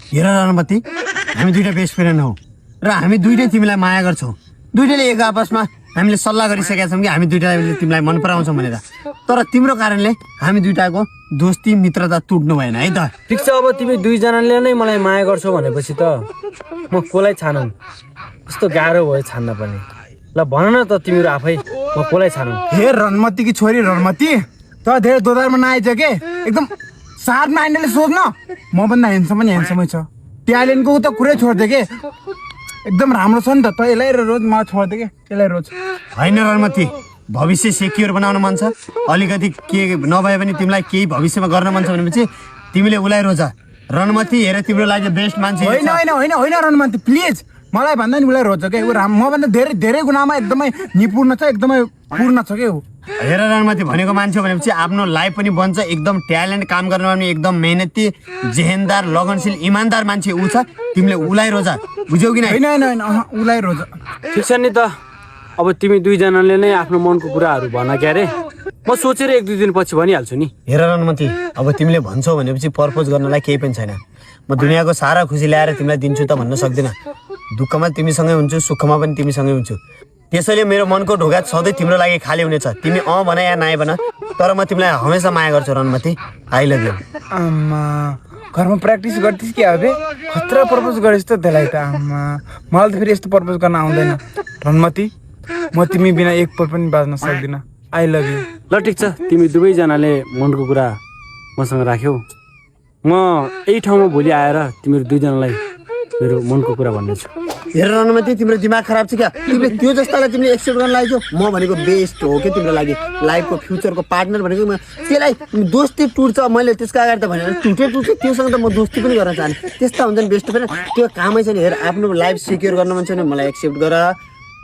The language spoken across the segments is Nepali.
हेर रणमती, हामी दुईटा बेस्ट फ्रेन्ड हौ र हामी दुईटै तिमीलाई माया गर्छौँ। दुईटैले एक आपसमा हामीले सल्लाह गरिसकेका छौँ कि हामी दुईटाले तिमीलाई मन पराउँछौँ भनेर। तर तिम्रो कारणले हामी दुईटाको दोस्ती मित्रता टुट्नु भएन है त। ठिक छ, अब तिमी दुईजनाले नै मलाई माया गर्छौ भनेपछि त म कसलाई छानौँ? कस्तो गाह्रो भयो छान्न पनि। ल भन न त तिमीहरू आफै, म कसलाई छानौँ? हे रणमती की छोरी रणमती, त धेरै दोधारमा नआइज के एकदम साथ माइन्डले सोध्न। म भन्दा हेन्सम पनि हेन्समै छ। ट्यालेन्टको त कुरै छोडिदिए के एकदम राम्रो छ नि त। यसलाई रोज म छोडिदिए के यसलाई रोज। होइन रणमती, भविष्य सेक्योर बनाउन मन छ, अलिकति के नभए पनि तिमीलाई केही भविष्यमा गर्न मन छ भनेपछि तिमीले उसलाई रोज। रणमती हेर तिम्रो लागि बेस्ट मान्छे होइन होइन होइन होइन रणमती प्लिज, मलाई भन्दा नि उसलाई रोज के। ऊ मभन्दा धेरै धेरै गुणामा एकदमै निपुण छ, एकदमै पूर्ण छ के ऊ। हेर रणमती भनेको मान्छे भनेपछि आफ्नो लाइफ पनि बन्छ, एकदम ट्यालेन्ट, काम गर्नमा पनि एकदम मेहनती, जेहेनदार, लगनशील, इमान्दार मान्छे ऊ छ। तिमीले उसलाई रोज, बुझ्यौ कि होइन होइन होइन उसलाई रोज। ठिक छ नि त, अब तिमी दुईजनाले नै आफ्नो मनको कुराहरू भन के अरे। म सोचेर 1-2 दिन पछि भनिहाल्छु नि। हेर रणमती, अब तिमीले भन्छौ भनेपछि पर्पोज गर्नलाई केही पनि छैन। म दुनियाँको सारा खुसी ल्याएर तिमीलाई दिन्छु त भन्न सक्दिनँ। दुःखमा तिमीसँगै हुन्छु, सुखमा पनि तिमीसँगै हुन्छु। त्यसैले मेरो मनको ढोका सधैँ तिम्रो लागि खाली हुनेछ। तिमी भन या नाइ भन, तर म तिमीलाई हमेसा माया गर्छु रणमती। I love you. आमा घरमा प्र्याक्टिस गर्थिस् कि अबे खतरा प्रपोज गरेस् त त्यसलाई त। आमा मलाई त फेरि यस्तो प्रपोज गर्न आउँदैन रणमती। म तिमी बिना एक पल पनि बाँच्न सक्दिनँ। I love you. ल ठिक छ, तिमी दुवैजनाले मनको कुरा मसँग राख्यौ। म यही ठाउँमा भोलि आएर तिमीहरू दुईजनालाई मेरो मनको कुरा भन्नेछु। हेर रणमती, तिम्रो दिमाग खराब छ क्या? तिमीले त्यो जस्तालाई तिमीले एक्सेप्ट गर्न लागेको। म भनेको बेस्ट हो कि तिम्रो लागि, लाइफको फ्युचरको पार्टनर भनेको। त्यसलाई दोस्ती टुट्छ, मैले त्यसको अगाडि त भनेर टुटे त्योसँग त म दोस्ती पनि गर्न चाहन्छु। त्यस्ता हुन्छ नि बेस्ट फ्रेन्ड, त्यो कामै छ नि। हेर आफ्नो लाइफ सिक्योर गर्न मन छ भने मलाई एक्सेप्ट गर।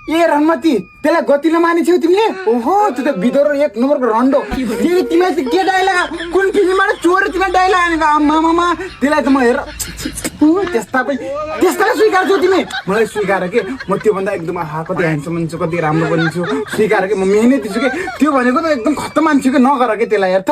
ए रणमती, त्यसलाई गतिलो मानेछौ तिमीले? ओहो त्यो त बिदरो एक नम्बरको रन्डो। तिमीलाई त के डाइलग, कुन फिल्मबाट चोर तिमीलाई डाइलग हानेको? आमामा त्यसलाई त म हेर त्यस्तालाई स्वीकार्छौ तिमी? मलाई स्वीकार के, म त्योभन्दा एकदम कति ह्यान्डसम मान्छे, कति राम्रो बनिन्छु स्वीकार के। म मेहनती छु के, त्यो भनेको त एकदम खत्तम मान्छे के, नगर के त्यसलाई हेर।